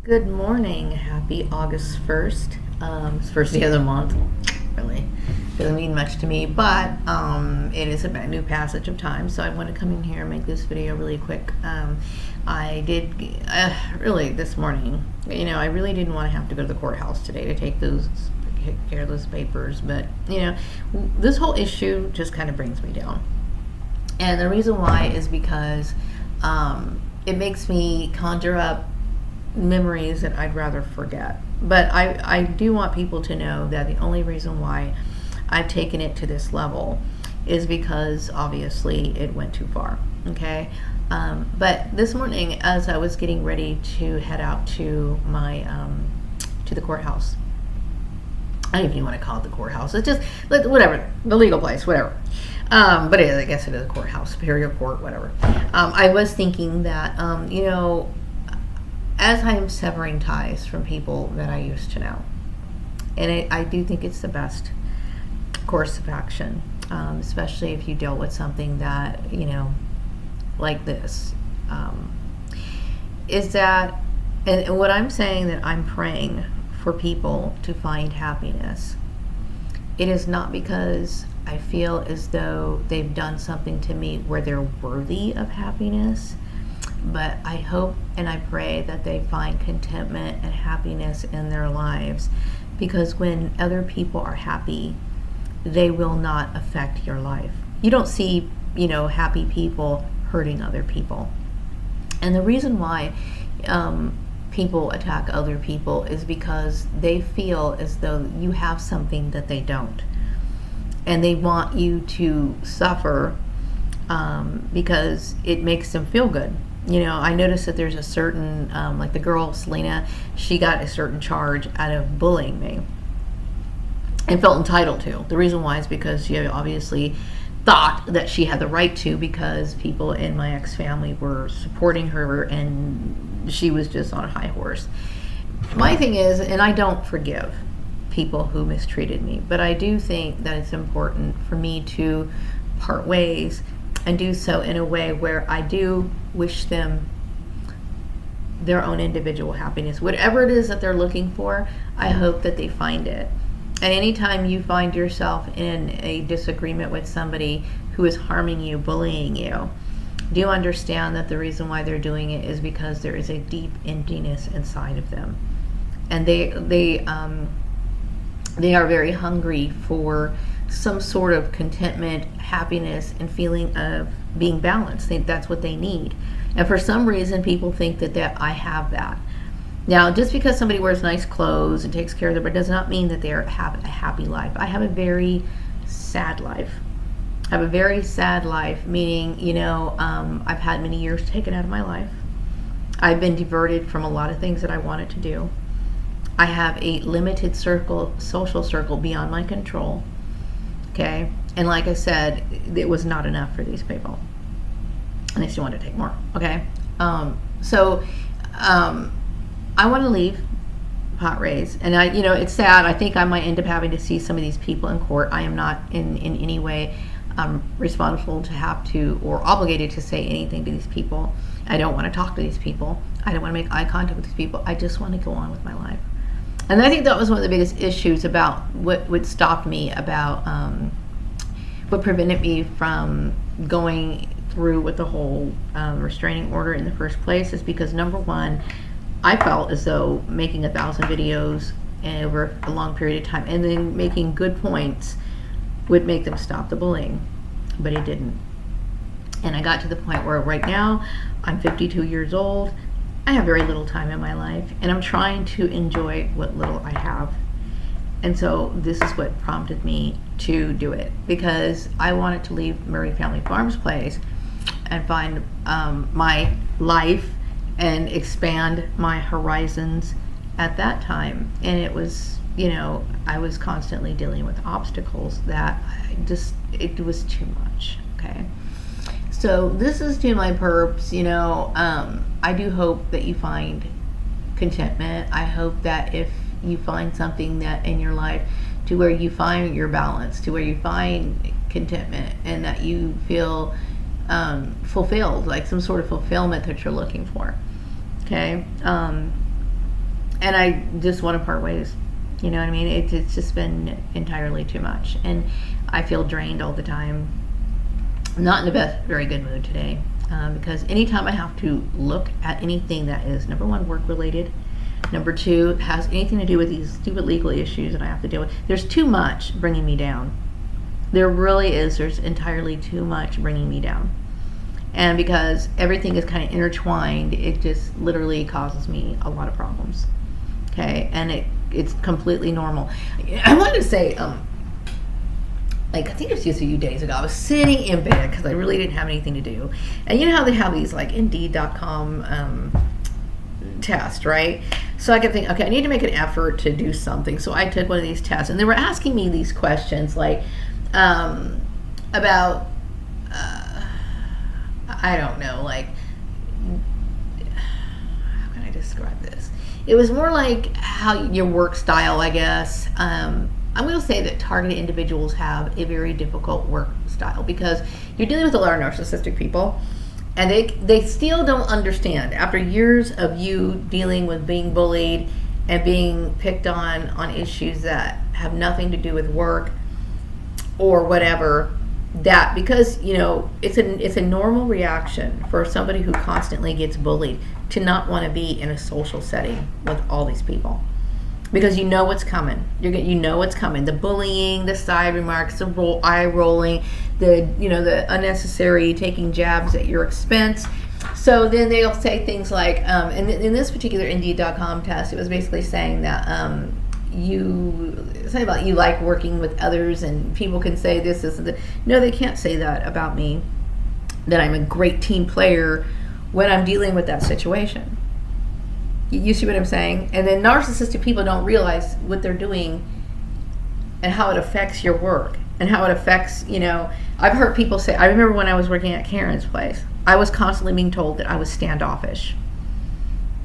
Good morning. Happy August 1st. It's the first day of the month. Really doesn't mean much to me, but it is a new passage of time, so I want to come in here and make this video really quick. I did, really this morning, I really didn't want to have to go to the courthouse today to take care of those papers, but, this whole issue just kind of brings me down. And the reason why is because it makes me conjure up memories that I'd rather forget. But I do want people to know that the only reason why I've taken it to this level is because obviously it went too far. Okay. But this morning, as I was getting ready to head out to my to the courthouse, I don't even want to call it the courthouse. It's just whatever, the legal place, whatever. But I guess it is a courthouse, Superior Court, whatever. I was thinking that as I am severing ties from people that I used to know, and I do think it's the best course of action, especially if you deal with something that, like this, is that, and what I'm saying, that I'm praying for people to find happiness. It is not because I feel as though they've done something to me where they're worthy of happiness, but I hope and I pray that they find contentment and happiness in their lives, because when other people are happy, they will not affect your life. You don't see, happy people hurting other people. And the reason why people attack other people is because they feel as though you have something that they don't. And they want you to suffer because it makes them feel good. I noticed that there's a certain, like the girl, Selena, she got a certain charge out of bullying me and felt entitled to. The reason why is because she obviously thought that she had the right to, because people in my ex-family were supporting her and she was just on a high horse. My thing is, and I don't forgive people who mistreated me, but I do think that it's important for me to part ways and do so in a way where I do wish them their own individual happiness. Whatever it is that they're looking for, I hope that they find it. And anytime you find yourself in a disagreement with somebody who is harming you, bullying you, do understand that the reason why they're doing it is because there is a deep emptiness inside of them. And they are very hungry for some sort of contentment, happiness, and feeling of being balanced. That's what they need. And for some reason, people think that I have that. Now, just because somebody wears nice clothes and takes care of them, does not mean that they have a happy life. I have a very sad life. I have a very sad life, meaning, I've had many years taken out of my life. I've been diverted from a lot of things that I wanted to do. I have a limited social circle beyond my control. Okay, and like I said, it was not enough for these people, and they still want to take more. Okay, so I want to leave pot raise, and it's sad. I think I might end up having to see some of these people in court. I am not in any way responsible to have to or obligated to say anything to these people. I don't want to talk to these people. I don't want to make eye contact with these people. I just want to go on with my life. And I think that was one of the biggest issues about what stopped me, about what prevented me from going through with the whole restraining order in the first place, is because, number one, I felt as though making 1,000 videos over a long period of time and then making good points would make them stop the bullying, but it didn't. And I got to the point where right now I'm 52 years old. I have very little time in my life, and I'm trying to enjoy what little I have. And so this is what prompted me to do it, because I wanted to leave Murray Family Farms place and find my life and expand my horizons at that time. And it was, I was constantly dealing with obstacles that it was too much. Okay. So this is to my perps, I do hope that you find contentment. I hope that if you find something that in your life to where you find your balance, to where you find contentment, and that you feel fulfilled, like some sort of fulfillment that you're looking for. Okay. and I just want to part ways. You know what I mean? It's just been entirely too much, and I feel drained all the time. I'm not in a very good mood today, because anytime I have to look at anything that is, number one, work related, number two, has anything to do with these stupid legal issues that I have to deal with, there's too much bringing me down. There really is. There's entirely too much bringing me down. And because everything is kind of intertwined, it just literally causes me a lot of problems. Okay, and it's completely normal. I wanted to say, like, I think it was just a few days ago, I was sitting in bed because I really didn't have anything to do. And you know how they have these, like, Indeed.com tests, right? So I kept thinking, okay, I need to make an effort to do something. So I took one of these tests, and they were asking me these questions, like, about, I don't know, like, how can I describe this? It was more like how your work style, I guess. I'm going to say that targeted individuals have a very difficult work style because you're dealing with a lot of narcissistic people, and they still don't understand, after years of you dealing with being bullied and being picked on issues that have nothing to do with work or whatever, that because, you know, it's a normal reaction for somebody who constantly gets bullied to not want to be in a social setting with all these people, because you know what's coming. You know what's coming. The bullying, the side remarks, the eye rolling, the unnecessary taking jabs at your expense. So then they'll say things like, in this particular Indeed.com test, it was basically saying that something about you like working with others, and people can say this and that. No, they can't say that about me, that I'm a great team player when I'm dealing with that situation. You see what I'm saying? And then narcissistic people don't realize what they're doing and how it affects your work and how it affects, I've heard people say, I remember when I was working at Karen's place, I was constantly being told that I was standoffish.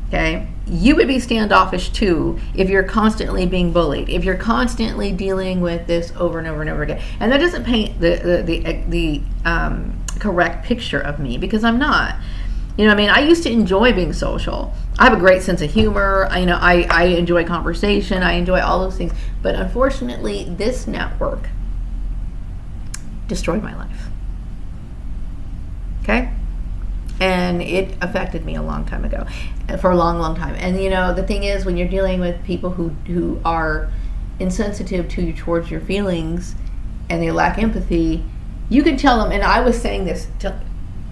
Okay? You would be standoffish too if you're constantly being bullied, if you're constantly dealing with this over and over and over again. And that doesn't paint the correct picture of me, because I'm not. You know what I mean? I used to enjoy being social. I have a great sense of humor. I enjoy conversation. I enjoy all those things. But unfortunately, this network destroyed my life. Okay? And it affected me a long time ago, for a long, long time. And the thing is, when you're dealing with people who are insensitive towards your feelings and they lack empathy, you can tell them, and I was saying this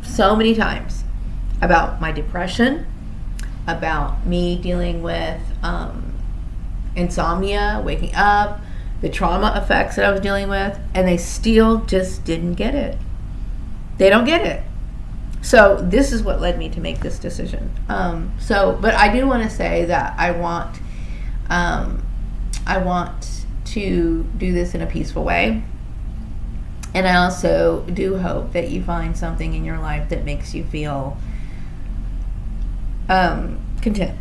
so many times, about my depression, about me dealing with insomnia, waking up, the trauma effects that I was dealing with, and they still just didn't get it. They don't get it. So this is what led me to make this decision. But I do want to say that I want to do this in a peaceful way. And I also do hope that you find something in your life that makes you feel content,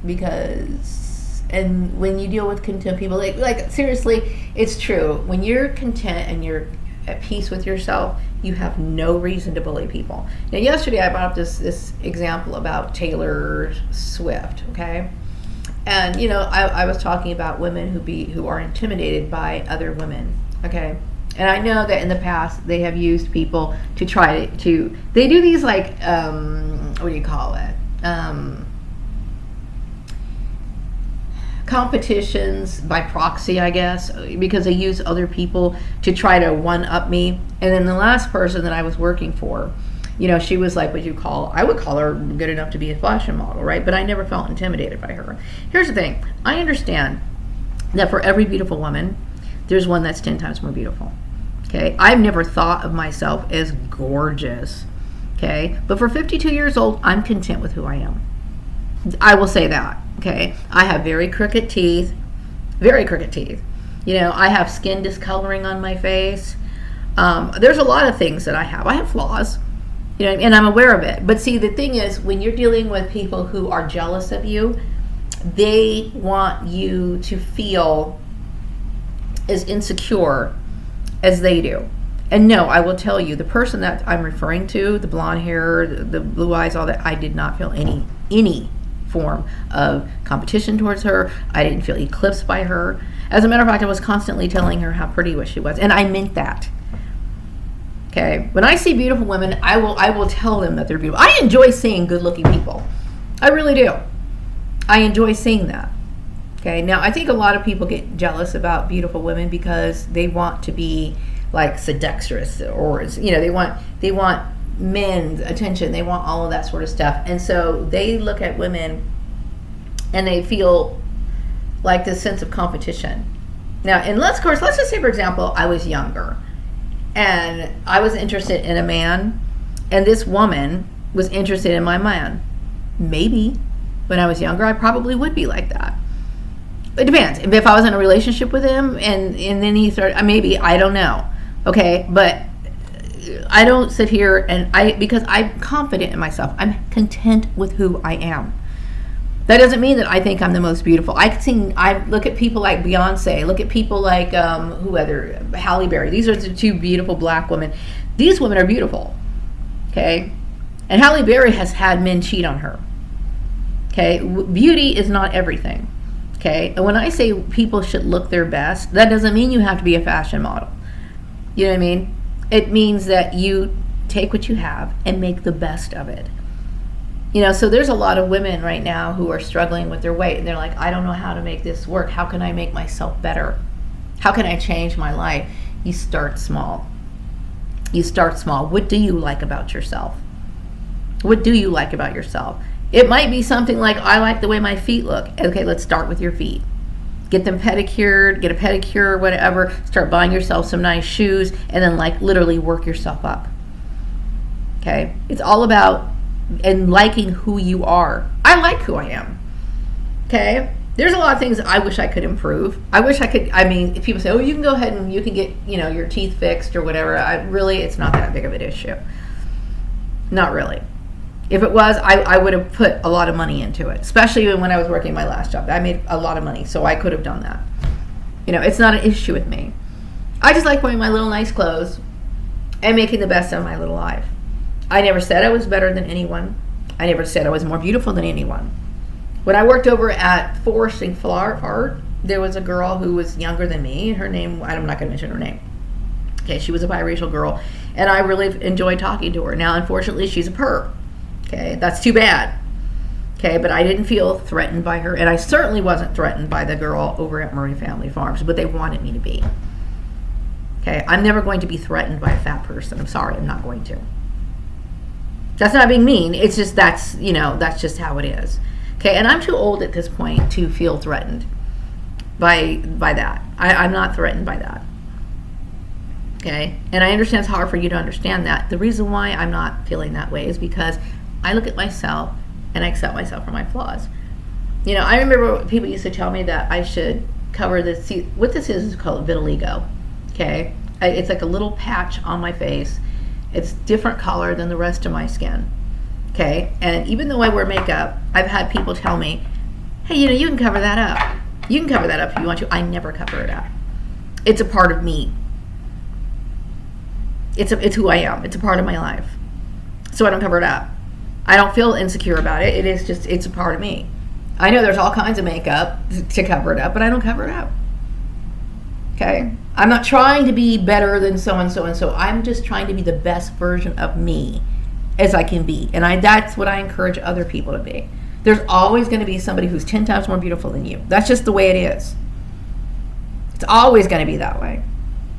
because, and when you deal with content people, like seriously, it's true. When you're content and you're at peace with yourself, you have no reason to bully people. Now, yesterday I brought up this example about Taylor Swift, okay? And I was talking about women who are intimidated by other women, okay? And I know that in the past they have used people to try to they do these like what do you call it? Competitions by proxy, I guess, because they use other people to try to one-up me. And then the last person that I was working for, she was like I would call her good enough to be a fashion model, right? But I never felt intimidated by her. Here's the thing. I understand that for every beautiful woman, there's one that's 10 times more beautiful. Okay? I've never thought of myself as gorgeous. Okay? But for 52 years old, I'm content with who I am. I will say that. Okay? I have very crooked teeth. Very crooked teeth. I have skin discoloring on my face. There's a lot of things that I have. I have flaws. And I'm aware of it. But see, the thing is, when you're dealing with people who are jealous of you, they want you to feel as insecure as they do. And no, I will tell you, the person that I'm referring to, the blonde hair, the blue eyes, all that, I did not feel any form of competition towards her. I didn't feel eclipsed by her. As a matter of fact, I was constantly telling her how pretty she was, and I meant that. Okay, when I see beautiful women, I will tell them that they're beautiful. I enjoy seeing good-looking people. I really do. I enjoy seeing that. Okay, now I think a lot of people get jealous about beautiful women because they want to be like seductress, or they want men's attention. They want all of that sort of stuff, and so they look at women and they feel like this sense of competition. Now, and let's just say, for example, I was younger and I was interested in a man, and this woman was interested in my man. Maybe when I was younger, I probably would be like that. It depends. If I was in a relationship with him and then he started, maybe, I don't know. Okay, but I don't sit here because I'm confident in myself. I'm content with who I am. That doesn't mean that I think I'm the most beautiful. I look at people like Beyonce, look at people like Halle Berry. These are the two beautiful black women. These women are beautiful, okay? And Halle Berry has had men cheat on her, okay? Beauty is not everything, okay? And when I say people should look their best, that doesn't mean you have to be a fashion model. You know what I mean? It means that you take what you have and make the best of it. So there's a lot of women right now who are struggling with their weight, and they're like, I don't know how to make this work. How can I make myself better? How can I change my life? You start small. You start small. What do you like about yourself? What do you like about yourself? It might be something like, I like the way my feet look. Okay, let's start with your feet. Get them pedicured, get a pedicure, whatever. Start buying yourself some nice shoes, and then literally work yourself up. Okay? It's all about and liking who you are. I like who I am. Okay? There's a lot of things I wish I could improve. I wish I could, if people say, oh, you can go ahead and you can get, your teeth fixed or whatever. It's not that big of an issue. Not really. If it was, I would have put a lot of money into it, especially when I was working my last job. I made a lot of money, so I could have done that. It's not an issue with me. I just like wearing my little nice clothes and making the best of my little life. I never said I was better than anyone. I never said I was more beautiful than anyone. When I worked over at Forcing Art, there was a girl who was younger than me. Her name, I'm not going to mention her name. Okay, she was a biracial girl, and I really enjoyed talking to her. Now, unfortunately, she's a perp. Okay, that's too bad. Okay, but I didn't feel threatened by her, and I certainly wasn't threatened by the girl over at Murray Family Farms, but they wanted me to be. Okay, I'm never going to be threatened by a fat person. I'm sorry, I'm not going to. That's not being mean. It's just that's just how it is. Okay, and I'm too old at this point to feel threatened by that. I'm not threatened by that. Okay, and I understand it's hard for you to understand that. The reason why I'm not feeling that way is because I look at myself and I accept myself for my flaws. I remember people used to tell me that I should cover this. See, what this is called vitiligo. Okay, it's like a little patch on my face. It's different color than the rest of my skin. Okay, and even though I wear makeup, I've had people tell me, hey, you can cover that up. You can cover that up if you want to. I never cover it up. It's a part of me. It's who I am. It's a part of my life. So I don't cover it up. I don't feel insecure about it. It's a part of me. I know there's all kinds of makeup to cover it up, but I don't cover it up. Okay? I'm not trying to be better than so-and-so and so. I'm just trying to be the best version of me as I can be. And that's what I encourage other people to be. There's always going to be somebody who's 10 times more beautiful than you. That's just the way it is. It's always going to be that way.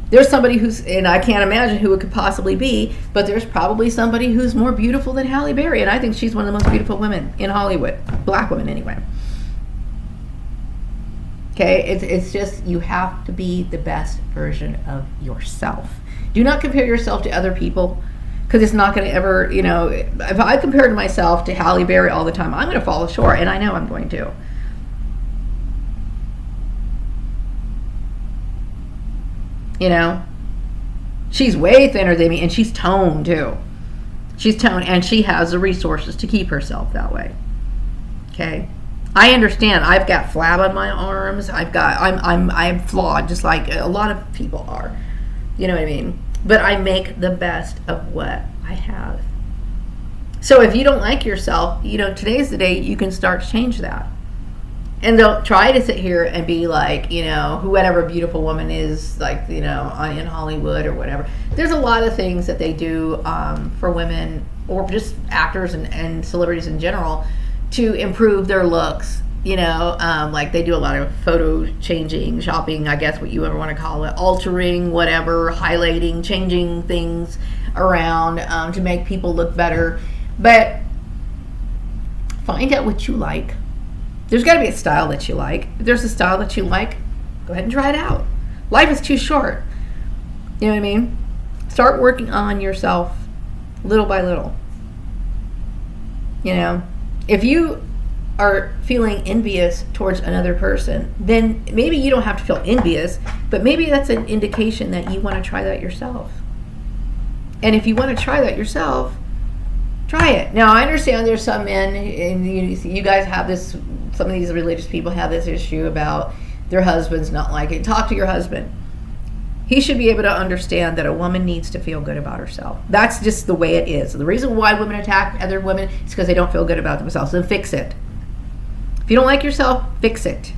There's somebody and I can't imagine who it could possibly be, but there's probably somebody who's more beautiful than Halle Berry, and I think she's one of the most beautiful women in Hollywood. Black women, anyway. Okay, it's just, you have to be the best version of yourself. Do not compare yourself to other people, because it's not going to ever, if I compare myself to Halle Berry all the time, I'm going to fall short, and I know I'm going to. She's way thinner than me, and she's toned too. She's toned, and she has the resources to keep herself that way. Okay, I understand. I've got flab on my arms. I'm flawed, just like a lot of people are. You know what I mean? But I make the best of what I have. So if you don't like yourself, today's the day you can start to change that. And don't try to sit here and be like, whoever beautiful woman is, like, in Hollywood or whatever. There's a lot of things that they do for women, or just actors and celebrities in general, to improve their looks. Like they do a lot of photo changing, shopping, I guess what you ever want to call it, altering, whatever, highlighting, changing things around to make people look better. But find out what you like. There's got to be a style that you like. If there's a style that you like, go ahead and try it out. Life is too short. You know what I mean? Start working on yourself little by little. If you are feeling envious towards another person, then maybe you don't have to feel envious, but maybe that's an indication that you want to try that yourself. And if you want to try that yourself, try it. Now, I understand there's some men, and you guys have this, some of these religious people have this issue about their husbands not liking it. Talk to your husband. He should be able to understand that a woman needs to feel good about herself. That's just the way it is. The reason why women attack other women is because they don't feel good about themselves. Then fix it. If you don't like yourself, fix it.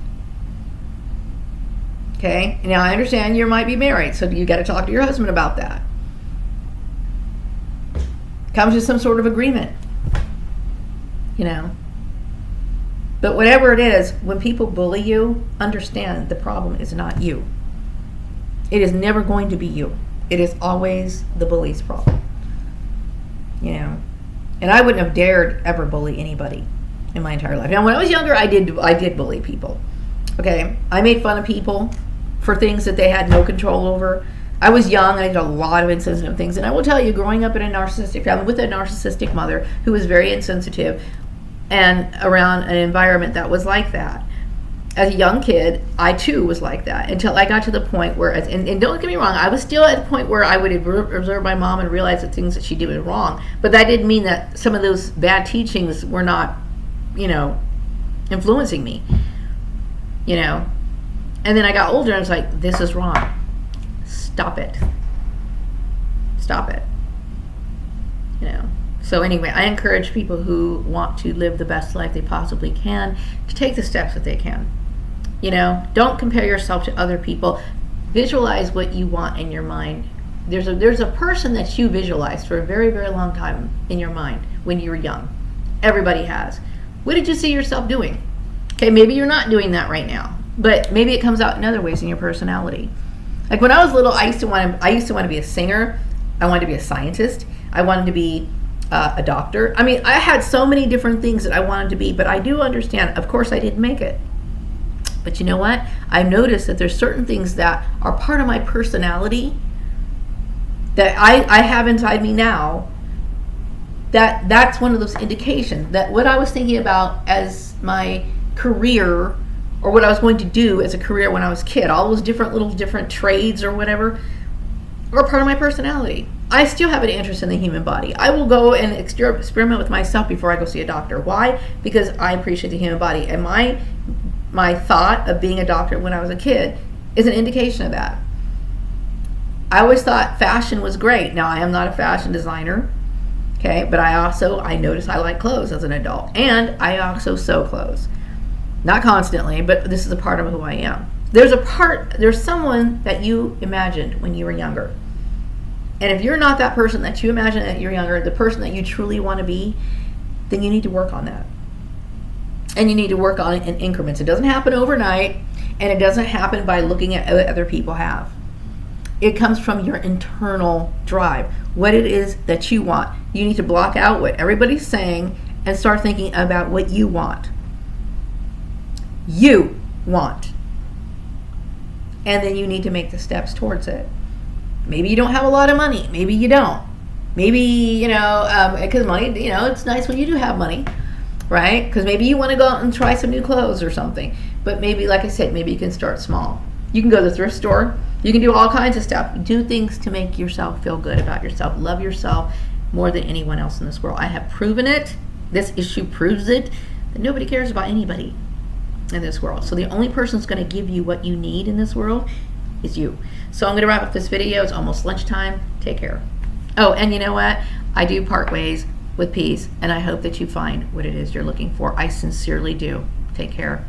Okay? Now, I understand you might be married, so you got to talk to your husband about that. Come to some sort of agreement. But whatever it is, when people bully you, understand the problem is not you. It is never going to be you. It is always the bully's problem. And I wouldn't have dared ever bully anybody in my entire life. Now, when I was younger, I did bully people. Okay? I made fun of people for things that they had no control over. I was young, and I did a lot of insensitive things. And I will tell you, growing up in a narcissistic family with a narcissistic mother who was very insensitive and around an environment that was like that, as a young kid, I too was like that until I got to the point where, and don't get me wrong, I was still at the point where I would observe my mom and realize that things that she did was wrong. But that didn't mean that some of those bad teachings were not, influencing me. And then I got older and I was like, this is wrong. Stop it. Stop it. So anyway, I encourage people who want to live the best life they possibly can to take the steps that they can. Don't compare yourself to other people. Visualize what you want in your mind. There's a person that you visualized for a very, very long time in your mind when you were young. Everybody has. What did you see yourself doing? Okay, maybe you're not doing that right now, but maybe it comes out in other ways in your personality. Like when I was little, I used to want to be a singer. I wanted to be a scientist. I wanted to be a doctor. I mean, I had so many different things that I wanted to be, but I do understand, of course, I didn't make it. But you know what? I noticed that there's certain things that are part of my personality that I have inside me now, that's one of those indications that what I was thinking about as my career, or what I was going to do as a career when I was a kid, all those different trades or whatever, are part of my personality. I still have an interest in the human body. I will go and experiment with myself before I go see a doctor. Why? Because I appreciate the human body. And my thought of being a doctor when I was a kid is an indication of that. I always thought fashion was great. Now, I am not a fashion designer, okay? But I noticed I like clothes as an adult. And I also sew clothes. Not constantly, but this is a part of who I am. There's someone that you imagined when you were younger. And if you're not that person that you imagine that you're younger, the person that you truly want to be, then you need to work on that. And you need to work on it in increments. It doesn't happen overnight, and it doesn't happen by looking at what other people have. It comes from your internal drive, what it is that you want. You need to block out what everybody's saying and start thinking about what you want. You want. And then you need to make the steps towards it. Maybe you don't have a lot of money. Maybe you don't. Maybe, because money, it's nice when you do have money, right? Because maybe you want to go out and try some new clothes or something. But maybe, like I said, maybe you can start small. You can go to the thrift store. You can do all kinds of stuff. Do things to make yourself feel good about yourself. Love yourself more than anyone else in this world. I have proven it. This issue proves it, that nobody cares about anybody in this world. So the only person that's going to give you what you need in this world is you. So I'm going to wrap up this video. It's almost lunchtime. Take care. Oh, and you know what? I do part ways with peace, and I hope that you find what it is you're looking for. I sincerely do. Take care.